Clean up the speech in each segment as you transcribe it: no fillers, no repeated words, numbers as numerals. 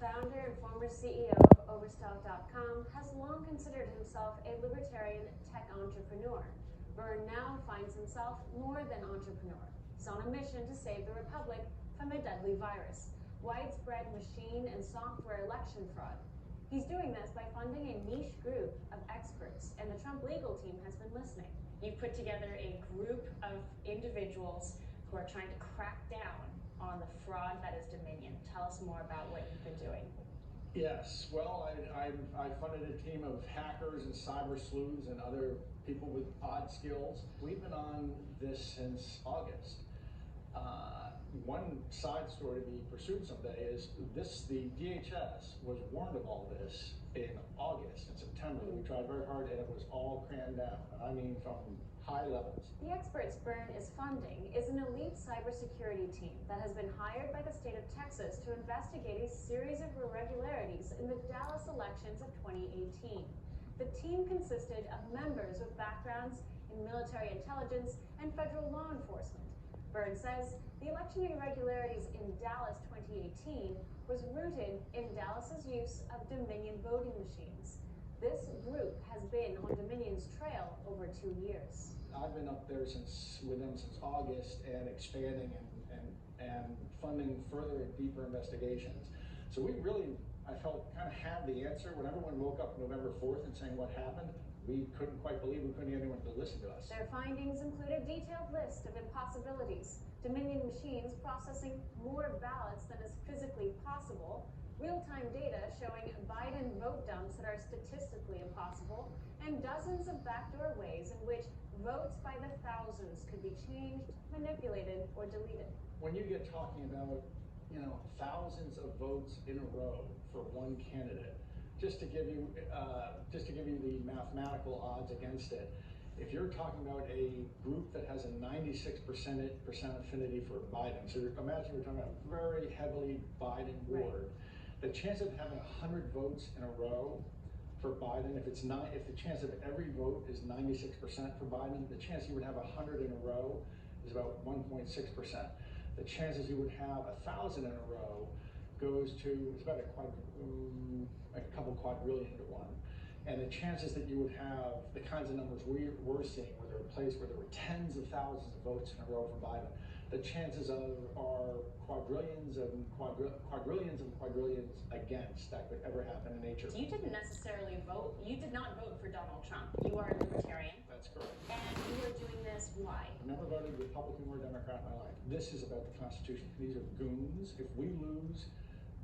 founder and former CEO of Overstock.com, has long considered himself a libertarian tech entrepreneur. Byrne now finds himself more than entrepreneur. He's on a mission to save the republic from a deadly virus, widespread machine and software election fraud. He's doing this by funding a niche group of experts, and the Trump legal team has been listening. You've put together a group of individuals who are trying to crack down on the fraud that is Dominion. Tell us more about what you've been doing. Yes, well, I funded a team of hackers and cyber sleuths and other people with odd skills. We've been on this since August. One side story to be pursued someday is the DHS was warned of all this in August and September. We tried very hard and it was all crammed down. I mean, from high levels. The experts Byrne is funding is an elite cybersecurity team that has been hired by the state of Texas to investigate a series of irregularities in the Dallas elections of 2018. The team consisted of members with backgrounds in military intelligence and federal law enforcement. Byrne says the election irregularities in Dallas 2018 was rooted in Dallas's use of Dominion voting machines. This group has been on Dominion's trail over 2 years. I've been up there with them since August and expanding and funding further and deeper investigations. So we really, I felt, kind of had the answer. When everyone woke up November 4th and saying what happened, we couldn't quite believe we couldn't get anyone to listen to us. Their findings include a detailed list of impossibilities, Dominion machines processing more ballots than is physically possible, real-time data showing Biden vote dumps that are statistically impossible, and dozens of backdoor ways in which votes by the thousands could be changed, manipulated, or deleted. When you get talking about, thousands of votes in a row for one candidate, just to give you the mathematical odds against it, if you're talking about a group that has a 96% affinity for Biden, so imagine we're talking about a very heavily Biden ward, the chance of having 100 votes in a row for Biden, if the chance of every vote is 96% for Biden, the chance you would have 100 in a row is about 1.6%. The chances you would have 1,000 in a row goes to, it's about a couple quadrillion to one. And the chances that you would have the kinds of numbers we're seeing, where there were places where there were tens of thousands of votes in a row for Biden, the chances are quadrillions and quadrillions against that could ever happen in nature. You didn't necessarily vote. You did not vote for Donald Trump. You are a libertarian. That's correct. And you are doing this, why? I've never voted Republican or Democrat in my life. This is about the Constitution. These are goons. If we lose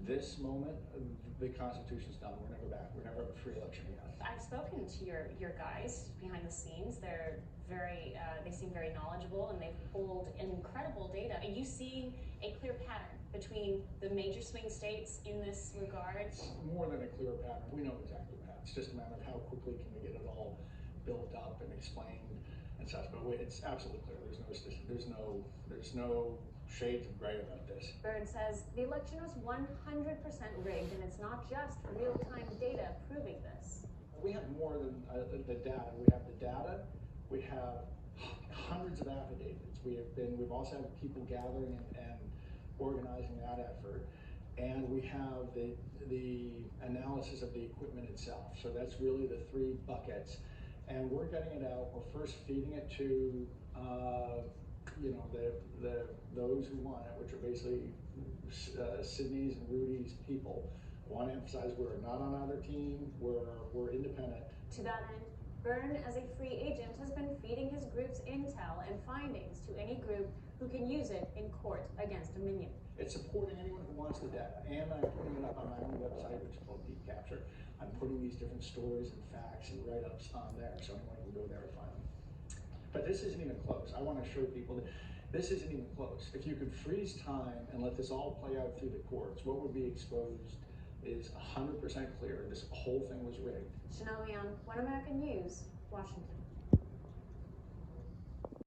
this moment, the Constitution's done. We're never back. We're never have a free election again. I've spoken to your guys behind the scenes. They're they seem very knowledgeable, and they've pulled incredible data. Are you seeing a clear pattern between the major swing states in this regard? It's more than a clear pattern. We know exactly what happens. It's just a matter of how quickly can we get it all built up and explained and such. But it's absolutely clear. There's no shades of gray about this. Byrne says the election was 100% rigged, and it's not just real-time data proving this. We have more than the data. We have the data. We have hundreds of affidavits. We've also had people gathering and organizing that effort, and we have the analysis of the equipment itself. So that's really the three buckets, and we're getting it out. We're first feeding it to those who want it, which are basically Sydney's and Rudy's people. I want to emphasize we're not on either team. We're independent. To that end, Byrne, as a free agent, has been feeding his group's intel and findings to any group who can use it in court against Dominion. It's supporting anyone who wants the data, and I'm putting it up on my own website, which is called Deep Capture. I'm putting these different stories and facts and write-ups on there, so anyone can go there and find them. But this isn't even close. I want to show people that this isn't even close. If you could freeze time and let this all play out through the courts, what would be exposed is 100% clear. This whole thing was rigged. Chanel Leon, One American News, Washington.